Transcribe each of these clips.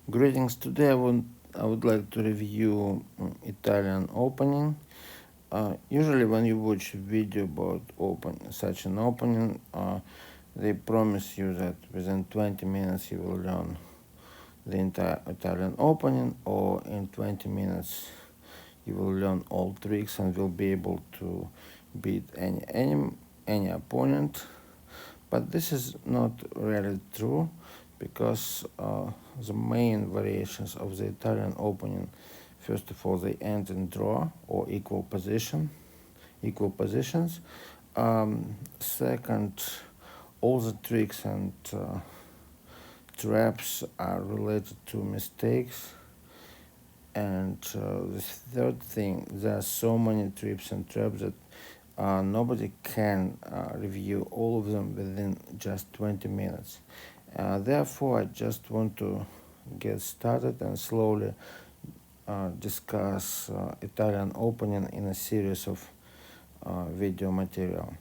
Greetings. Today I would like to review Italian opening. Usually when you watch a video about such an opening, they promise you that within 20 minutes you will learn the entire Italian opening, or in 20 minutes you will learn all tricks and will be able to beat any opponent. But this is not really true, because the main variations of the Italian opening, first of all, they end in draw or equal positions. Second, all the tricks and traps are related to mistakes. And the third thing, there are so many tricks and traps that nobody can review all of them within just 20 minutes. Therefore, I just want to get started and slowly discuss Italian opening in a series of video material.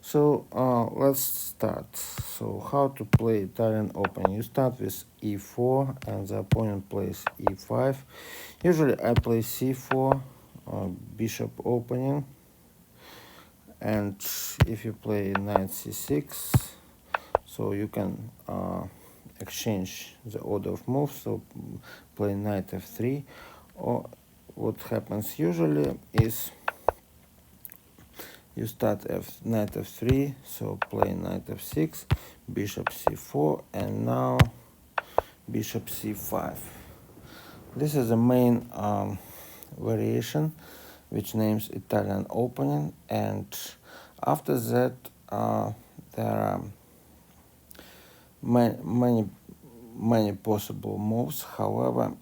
So let's start. So how to play Italian opening? You start with e4 and the opponent plays e5. Usually I play c4, bishop opening, and if you play knight c6, so you can exchange the order of moves, so play knight f3, or what happens usually is you start knight f3, so play knight f6, bishop c4, and now bishop c5. This is the main variation, which names Italian opening, and after that there are many possible moves. However,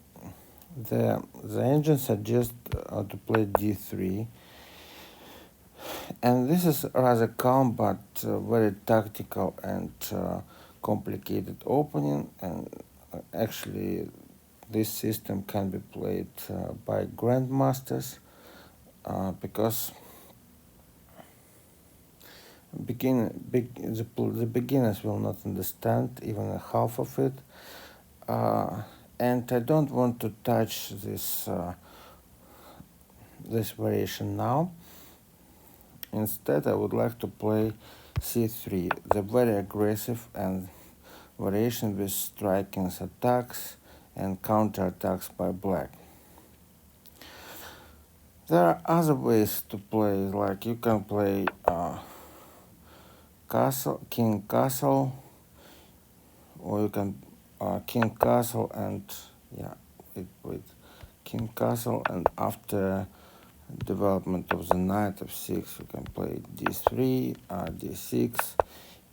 the engine suggests to play d3, and this is rather calm but very tactical and complicated opening. And actually this system can be played by grandmasters, because the beginners will not understand even a half of it. And I don't want to touch this variation now. Instead, I would like to play c3, the very aggressive and variation with striking attacks and counterattacks by black. There are other ways to play, like you can play king castle, or you can king castle and king castle, and after development of the knight f6 you can play d3, d6,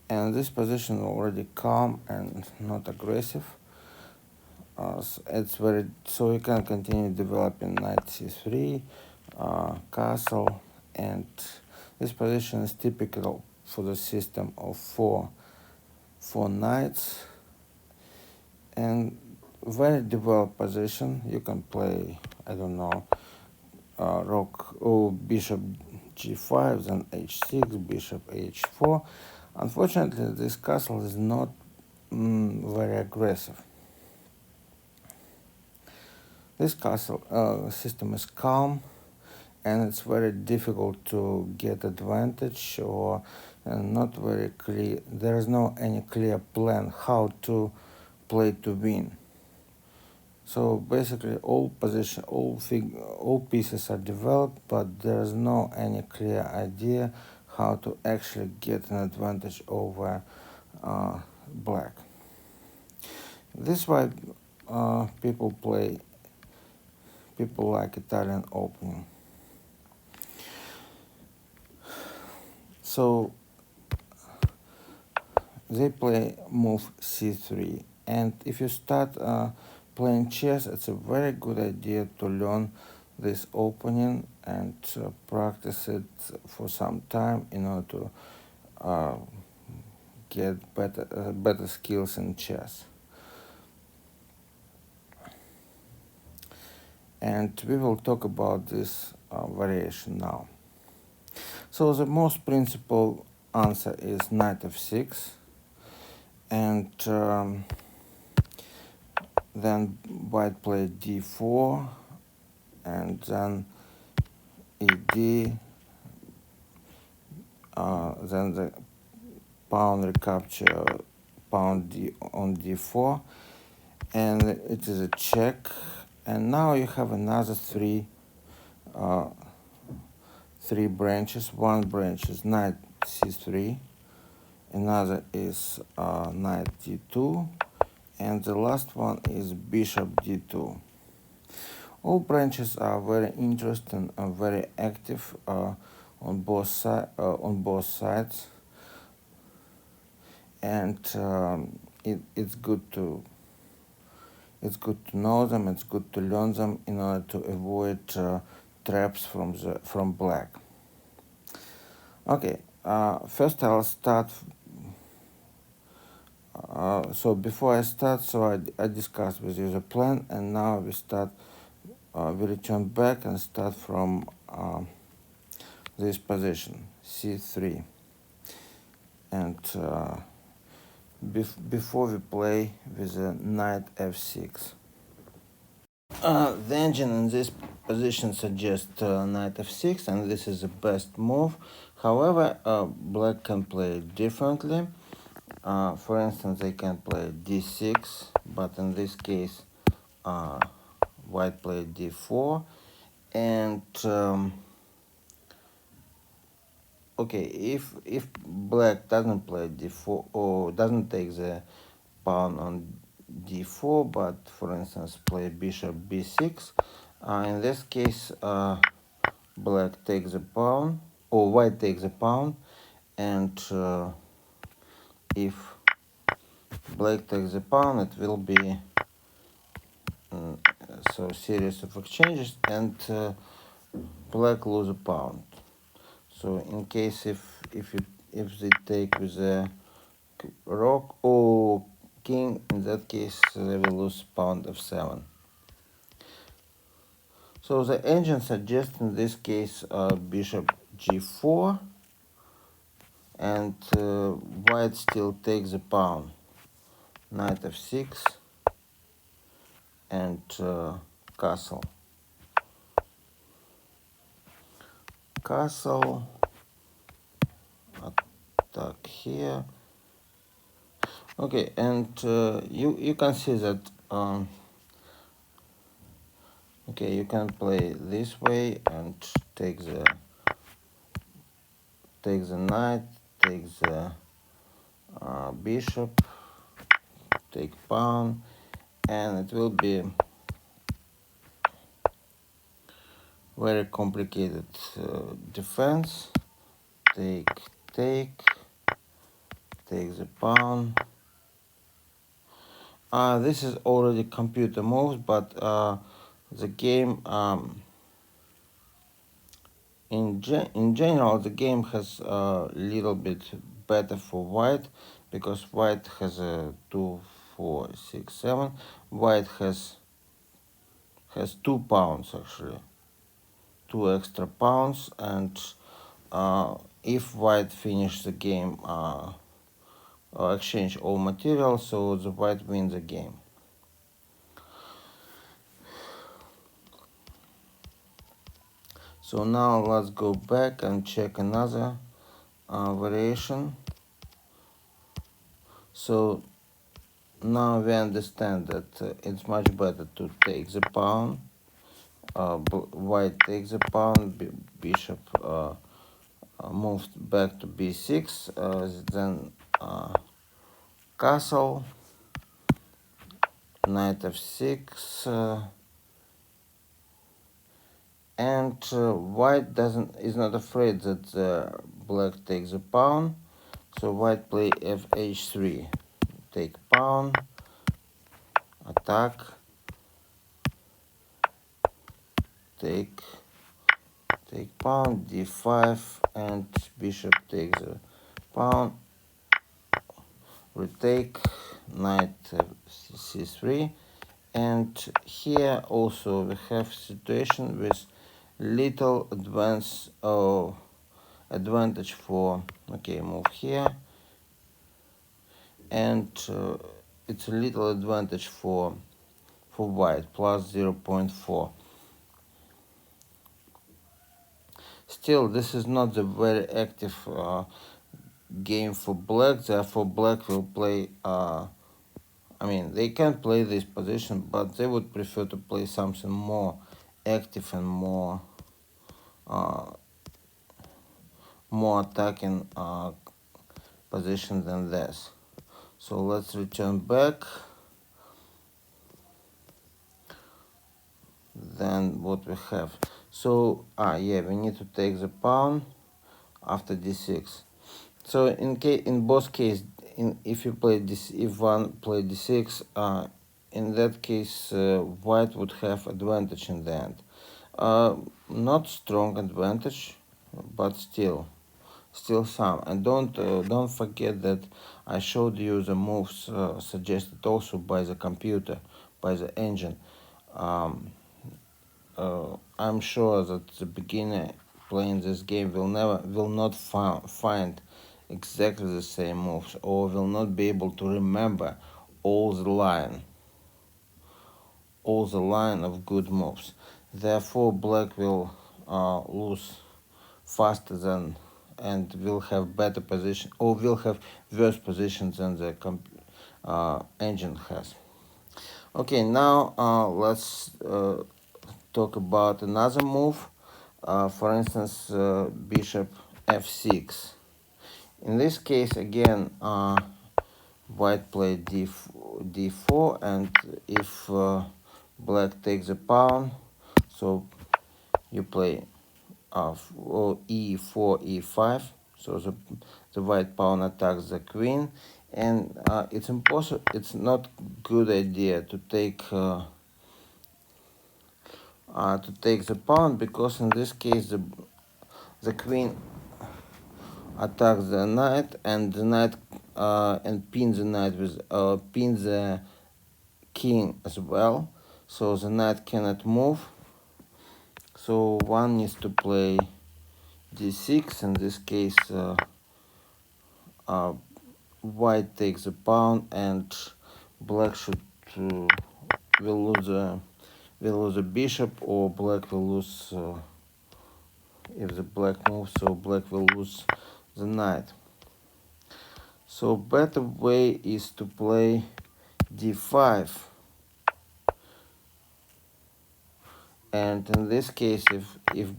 and this position already calm and not aggressive. So you can continue developing knight c3, castle, and this position is typical for the system of four knights, and very developed position. You can play, I don't know, rook or bishop g5, then h6, bishop h4. Unfortunately, this castle is not very aggressive. This castle system is calm, and it's very difficult to get advantage, or not very clear. There is no any clear plan how to play to win. So basically all pieces are developed, but there is no any clear idea how to actually get an advantage over black. This is why people like Italian opening. So they play move c3, and if you start playing chess, it's a very good idea to learn this opening and practice it for some time in order to get better skills in chess. And we will talk about this variation now. So the most principal answer is knight f6, and then white played d4, and then ed, then the pawn recapture, pawn on d4, and it is a check. And now you have another three branches. One branch is knight c3, another is knight d2, and the last one is bishop d2. All branches are very interesting and very active on both sides, and it's good to know them. It's good to learn them in order to avoid traps from black. Okay, first I'll start. So before I start, I discussed with you the plan, and now we start. We return back and start from this position, c3, and before we play with a knight f6. The engine in this position suggests knight f6, and this is the best move. However, black can play differently. For instance, they can play d6, but in this case, white played d4, and okay, if black doesn't play d4 or doesn't take the pawn on d4, but for instance play bishop b6, in this case black takes the pawn, or white takes the pawn, and if black takes the pawn, it will be so series of exchanges, and black lose a pawn. So in case if they take with a rook or king, in that case they will lose pawn f7. So the engine suggests in this case bishop g4, and white still takes the pawn, knight f6, and castle. Castle, attack here. Okay, and you can see that okay, you can play this way and take the knight, take the bishop, take pawn, and it will be very complicated defense. Take the pawn. This is already computer moves, but the game in general, the game has a little bit better for white, because white has a 2, 4, 6, 7. White has 2 pawns, actually, 2 extra pawns, and if white finish the game, exchange all material, so the white wins the game. So now let's go back and check another variation. So now we understand that it's much better to take the pawn. White takes the pawn, bishop moves back to b6, then castle, knight f6, and white is not afraid that black takes the pawn, so white play fh3, take pawn, attack, take pawn, d5, and bishop takes the pawn, retake, knight c3, and here also we have situation with little advantage for, okay, move here, and it's a little advantage for for white, plus 0.4. Still, this is not a very active game for black, therefore black will play, I mean, they can play this position, but they would prefer to play something more active and more attacking position than this. So let's return back. Then what we have? So yeah, we need to take the pawn after d6. So in both cases, if you play this, if one play d6, in that case white would have advantage in the end. Not strong advantage, but still some. And don't forget that I showed you the moves suggested also by the computer, by the engine. I'm sure that the beginner playing this game will not find exactly the same moves, or will not be able to remember all the line of good moves. Therefore, black will lose faster than, and will have better position, or will have worse positions than the engine has. Okay, now let's talk about another move. For instance, bishop f6. In this case, again, white played d4, and if black takes a pawn, so you play e4, e5. So the white pawn attacks the queen, and it's impossible. It's not good idea to take the pawn, because in this case the queen attacks the knight, and the knight and pins the knight with pins the king as well. So the knight cannot move. So one needs to play d6. In this case, white takes a pawn, and black should will lose a bishop, or black will lose. If the black moves, so black will lose the knight. So better way is to play d5, and in this case, if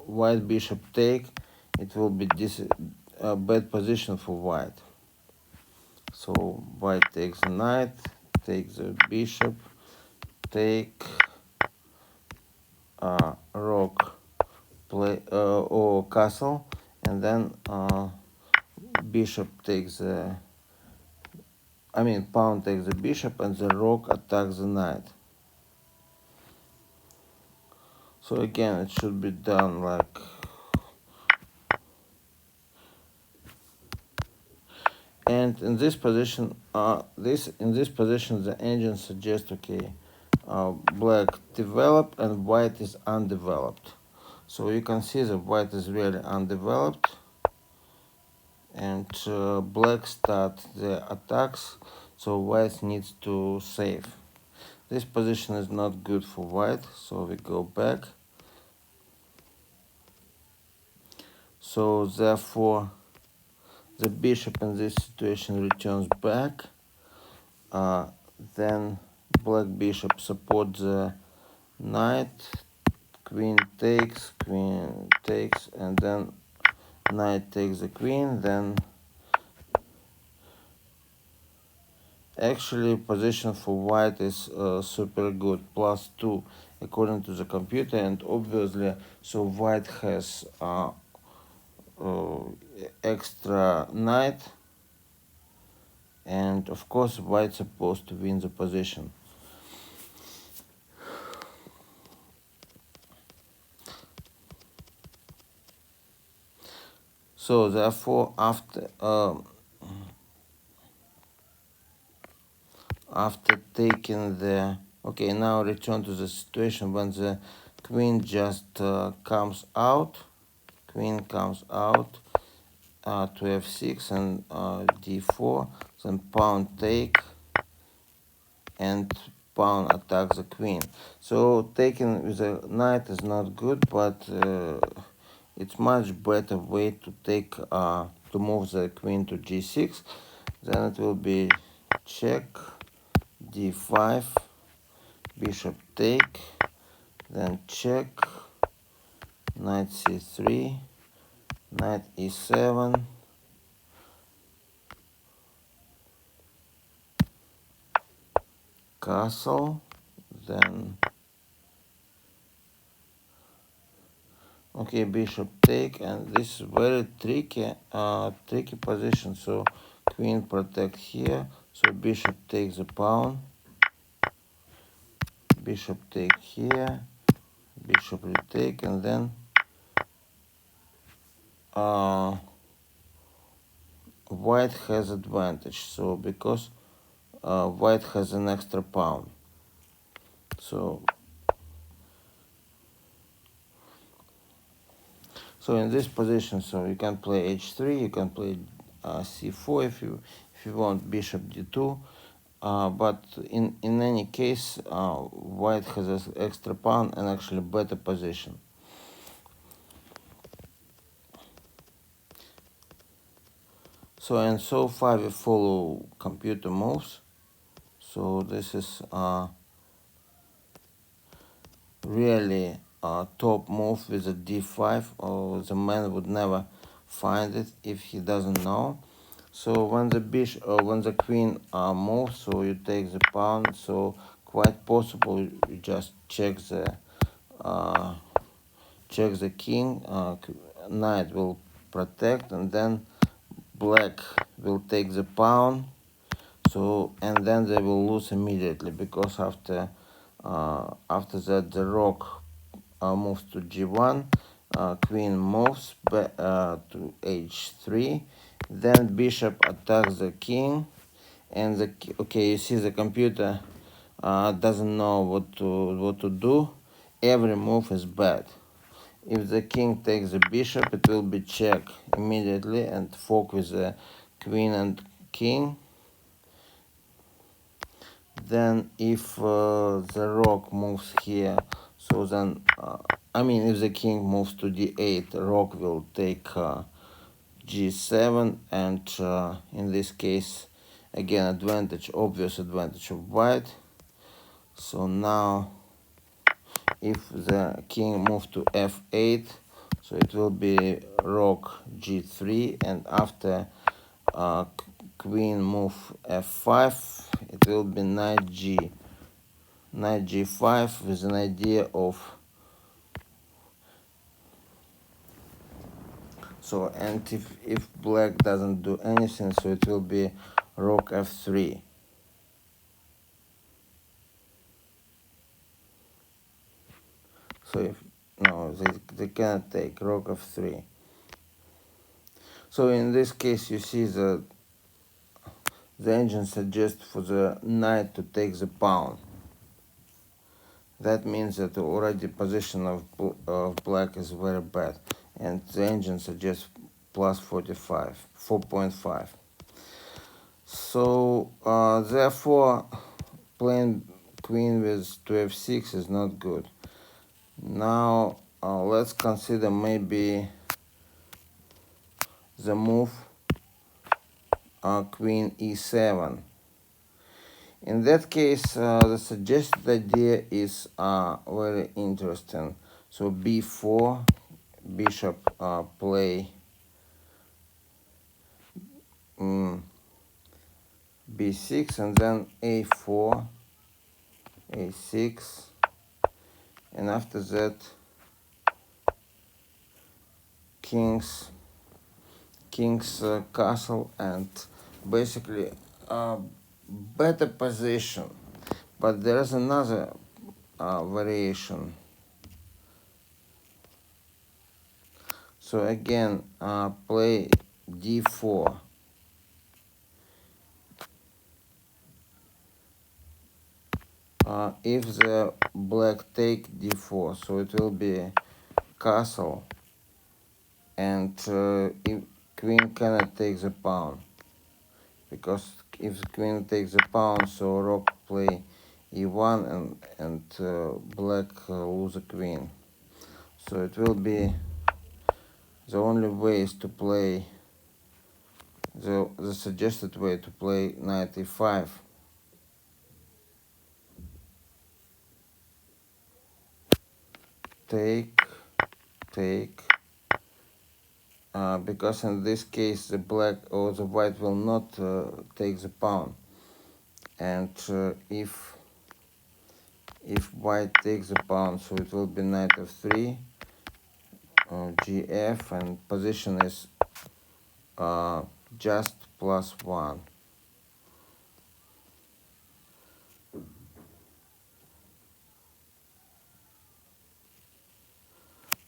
white bishop take, it will be this bad position for white. So white takes the knight, takes the bishop, take rook, play or castle, and then bishop takes the, I mean pawn takes the bishop, and the rook attacks the knight. So again, it should be done like, and in this position, the engine suggests, okay, black developed and white is undeveloped. So you can see that white is really undeveloped, and black start the attacks, so white needs to save. This position is not good for white, so we go back. So therefore the bishop in this situation returns back. Then black bishop supports the knight, queen takes, and then knight takes the queen. Then actually position for white is super good, +2 according to the computer, and obviously so white has extra knight, and of course white supposed to win the position. So therefore, after taking the, okay, now return to the situation when the queen just comes out. Queen comes out to f6 and d4, then pawn take, and pawn attack the queen. So taking with a knight is not good, but it's much better way to take to move the queen to g6. Then it will be check, d5, bishop take, then check, knight c3, knight e7, castle, then okay, bishop take, and this is very tricky position. So queen protect here, so bishop takes the pawn, bishop take here, bishop retake, and then white has advantage. So because white has an extra pawn, so in this position, so you can play h3, you can play c4 if you want bishop d2. But in any case, white has an extra pawn and actually better position. So and so far we follow computer moves. So this is really a top move with a d5, or the man would never find it if he doesn't know. So when the bishop or when the queen moves, so you take the pawn. So quite possible you just check the king. Knight will protect, and then black will take the pawn. So and then they will lose immediately, because after that the rook moves to g1, queen moves back to h3, then bishop attacks the king, and okay, you see the computer doesn't know what to do. Every move is bad. If the king takes the bishop, it will be check immediately and fork with the queen and king. Then if the rook moves here, so then I mean, if the king moves to d8, rook will take g7, and in this case, again, obvious advantage of white. So now if the king moves to f8, so it will be rook g3, and after queen move f5, it will be knight g5, with an idea of so, and if black doesn't do anything, so it will be rook f3. So if no, they cannot take rook f3. So in this case, you see the engine suggests for the knight to take the pawn. That means that already position of black is very bad, and the engine suggests plus 45, 4.5. So therefore, playing queen with to f6 is not good. Now let's consider maybe the move queen e7. In that case, the suggested idea is very interesting. So b4, bishop play b6, and then a4, a6, and after that king's castle, and basically better position. But there is another variation. So again, play d4. If the black take d4, so it will be castle, and if queen cannot take the pawn, because if queen takes the pawn, so rook play e1 and black lose a queen. So it will be the only way is to play the suggested way to play knight e5. Take, take, because in this case the black or the white will not take the pawn, and if white takes the pawn, so it will be knight f3, gf, and position is just +1.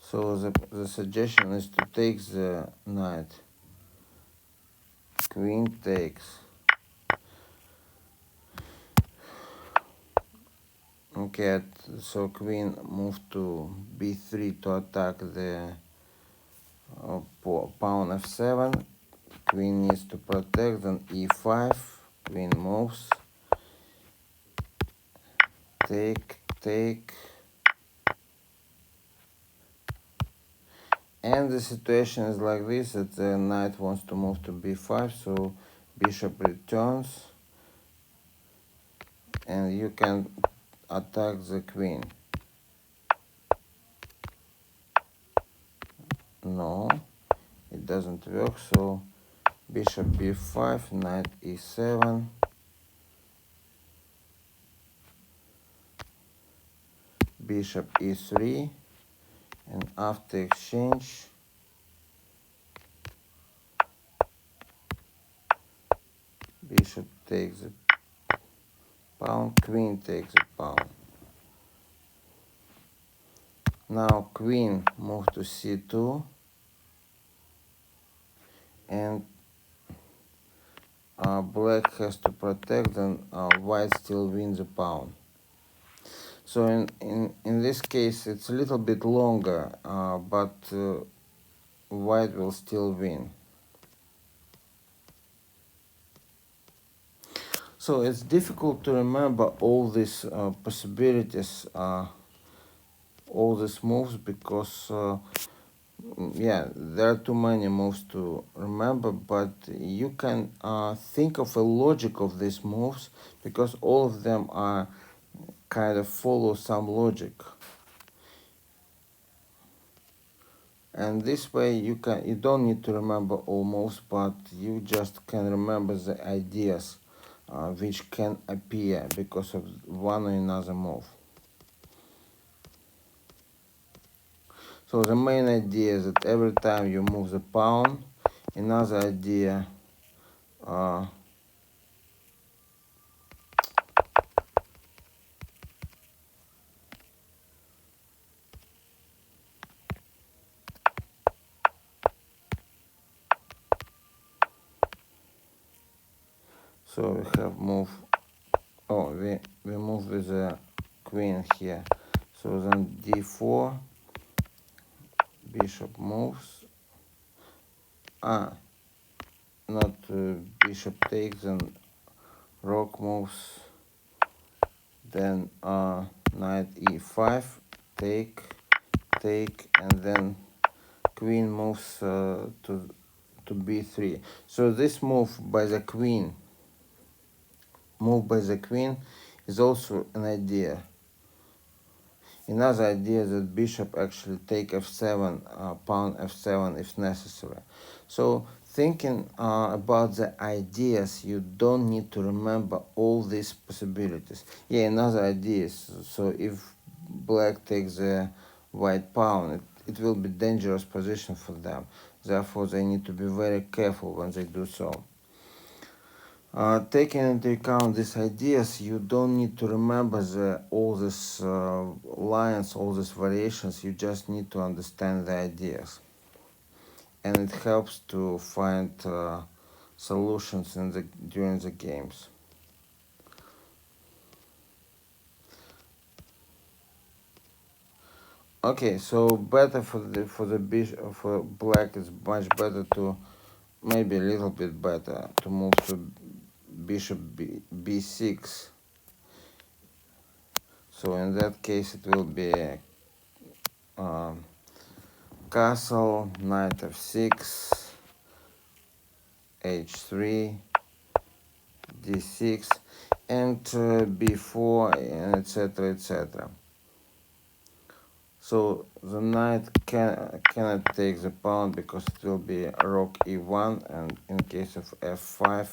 So the suggestion is to take the knight. Queen takes. Okay, so queen moved to b3 to attack the pawn f7. Queen needs to protect, then e5. Queen moves. Take, take. And the situation is like this, that the knight wants to move to b5, so bishop returns. And you can attack the queen. No, it doesn't work, so bishop b5, knight e7, bishop e3, and after exchange, bishop takes the pawn, queen takes the pawn. Now queen move to c2, and black has to protect, and white still wins the pawn. So in this case it's a little bit longer, but white will still win. So it's difficult to remember all these possibilities, all these moves, because yeah, there are too many moves to remember, but you can think of a logic of these moves, because all of them are kind of follow some logic. And this way you don't need to remember all moves, but you just can remember the ideas which can appear because of one or another move. So the main idea is that every time you move the pawn, another idea so we have move, we move with the queen here, so then d4, bishop moves, not bishop takes, then rook moves, then knight e5, take, and then queen moves to b3. So this move by the queen is also an idea. Another idea is that bishop actually take f7, pawn f7 if necessary. So thinking about the ideas, you don't need to remember all these possibilities. Yeah, another idea is, so if black takes the white pawn, it will be dangerous position for them. Therefore, they need to be very careful when they do so. Taking into account these ideas, you don't need to remember all these lines, all these variations. You just need to understand the ideas, and it helps to find solutions during the games. Okay, so better for black is much better to, maybe a little bit better to move to bishop b6. So in that case it will be castle, knight f6, h3, d6, and b4, and etc, etc. So the knight cannot take the pawn because it will be rook e1, and in case of f5,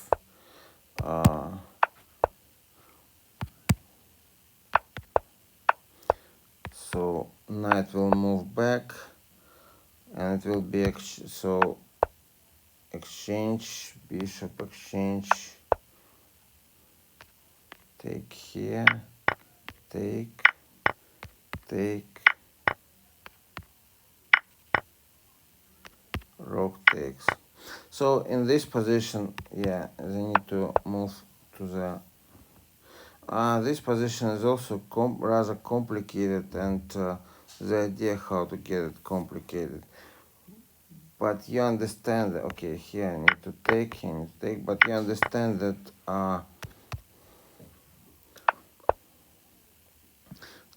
so knight will move back, and it will be exchange, bishop exchange, take here, take, rook takes. So in this position, yeah, they need to move to the this position is also rather complicated, and the idea how to get it complicated. But you understand that, okay, here I need to take, here I need to take, but you understand that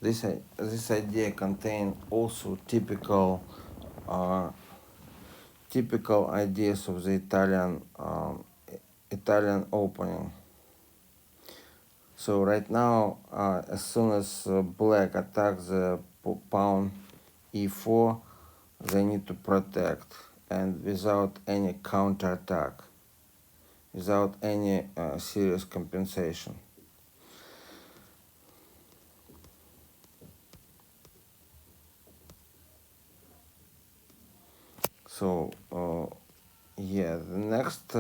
this idea contains also typical ideas of the Italian opening. So right now, as soon as black attacks the pawn e4, they need to protect, and without any counterattack, without any serious compensation. So yeah, the next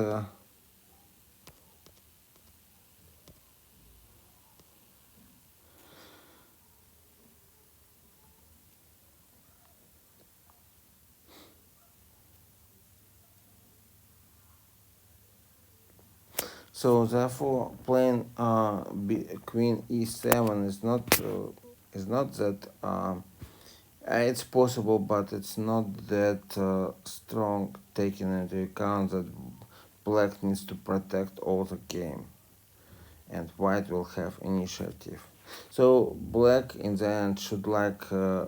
so therefore playing queen e7 is not that it's possible, but it's not that strong, taking into account that black needs to protect all the game and white will have initiative. So black in the end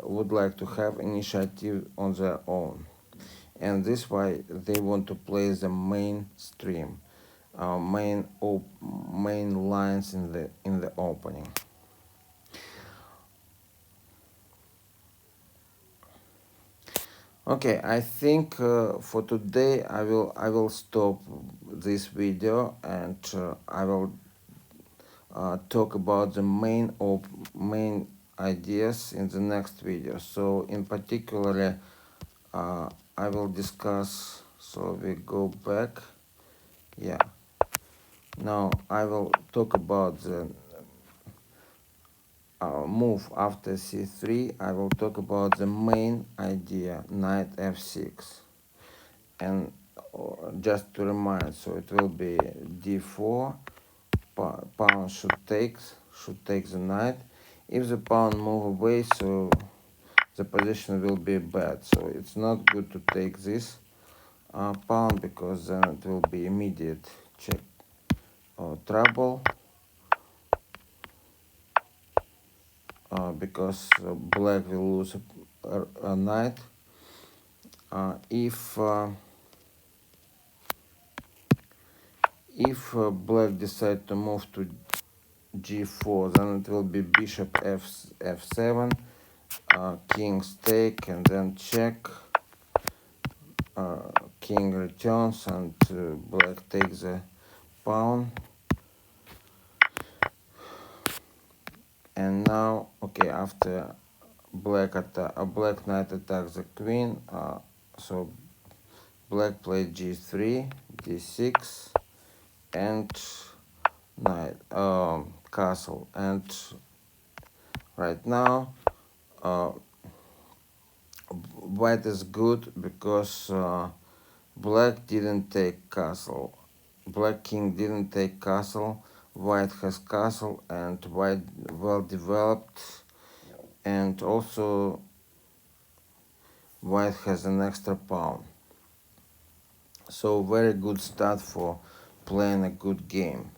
would like to have initiative on their own, and this why they want to play the mainstream, main lines in the opening. Okay, I think for today I will stop this video, and I will talk about the main ideas in the next video. So in particular, I will discuss. So we go back. Yeah. Now I will talk about the move after c3. I will talk about the main idea, knight f6, and just to remind, so it will be d4. Pawn should take the knight. If the pawn move away, so the position will be bad. So it's not good to take this pawn, because then it will be immediate check or trouble, because black will lose a knight. If black decide to move to g4, then it will be bishop f7, king's take, and then check, king returns, and black takes the pawn. And now, okay, after black knight attacks the queen, so black played g3, d6, and knight, castle. And right now white is good because black didn't take castle. Black king didn't take castle. White has castle, and white well developed, and also white has an extra pawn. So very good start for playing a good game.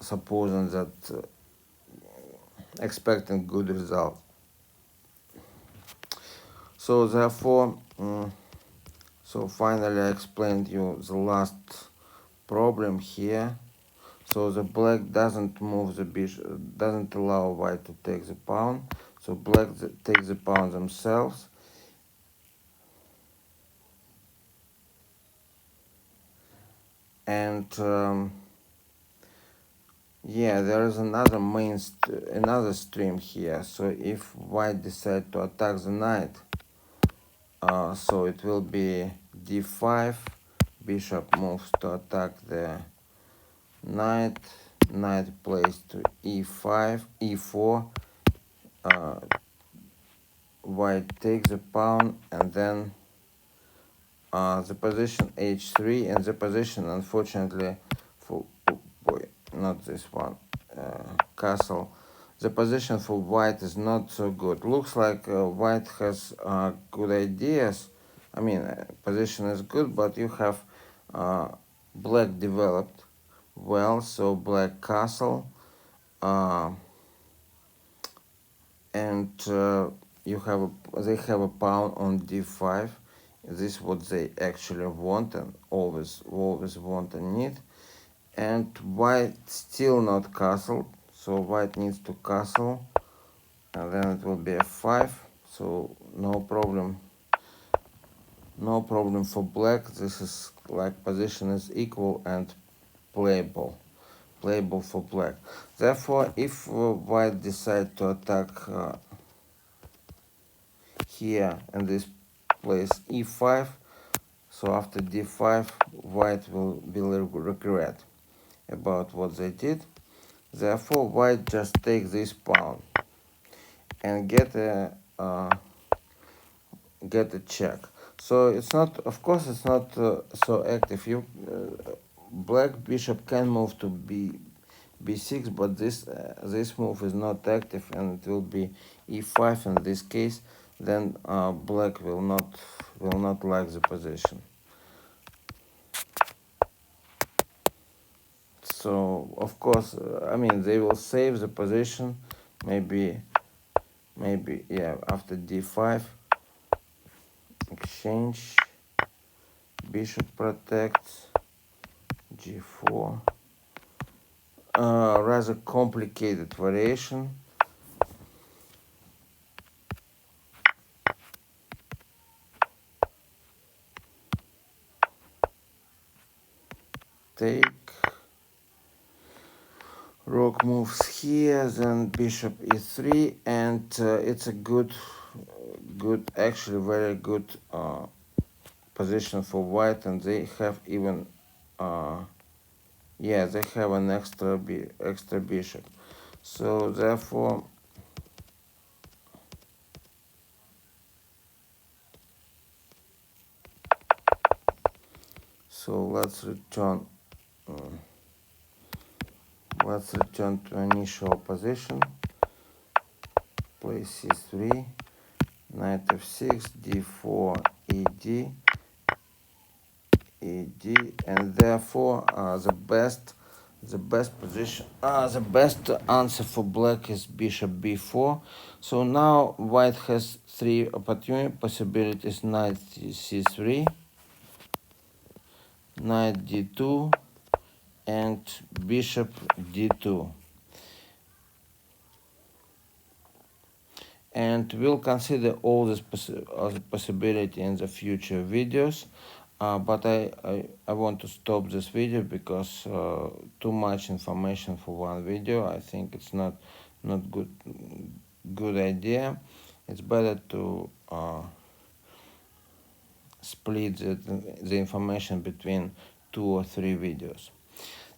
Supposing that expecting good result. So therefore, so finally I explained you the last problem here. So the black doesn't move the bishop, doesn't allow white to take the pawn. So black takes the pawn themselves. And yeah, there is another stream here. So if white decide to attack the knight, so it will be d5, bishop moves to attack the knight, knight plays to e5, e4, white takes the pawn, and then the position h3, and the position, unfortunately, for oh boy, not this one, castle. The position for white is not so good. Looks like white has good ideas. I mean, position is good, but you have black developed well. So black castle, and they have a pawn on d5. This is what they actually want and always want and need. And white still not castled, so white needs to castle, and then it will be f5. So no problem for black. This is like position is equal and playable for black. Therefore, if white decide to attack here in this place e5, so after d5, white will regret about what they did. Therefore, white just take this pawn and get a check. So it's not, of course, it's not so active. Black bishop can move to b6, but this move is not active, and it will be e5 in this case. Then black will not like the position. So of course, I mean, they will save the position, maybe yeah, after d5, exchange, bishop protects, g4, rather complicated variation. Take, rook moves here, then bishop e3, and it's a good, actually very good position for white, and they have even yeah, they have an extra bishop. So therefore, so let's return to initial position. Play c3, knight f6, d4, ed, and therefore the best position, the best answer for black is bishop b4. So now white has three possibilities: knight c3, knight d2, and bishop d2. And we'll consider all this possibility in the future videos. But I want to stop this video because too much information for one video. I think it's not good idea. It's better to split the information between 2 or 3 videos.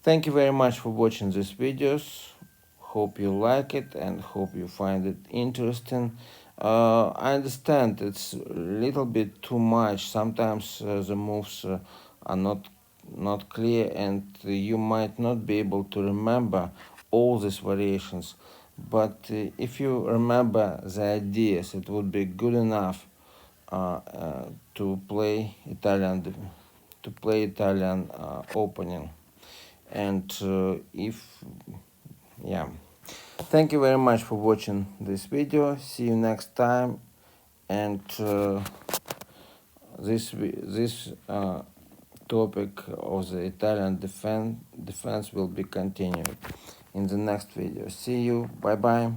Thank you very much for watching these videos. Hope you like it and hope you find it interesting. I understand it's a little bit too much. Sometimes the moves are not clear, and you might not be able to remember all these variations. But if you remember the ideas, it would be good enough to play Italian opening. And if yeah, Thank you very much for watching this video. See you next time. And this topic of the Italian defense will be continued in the next video. See you. Bye bye.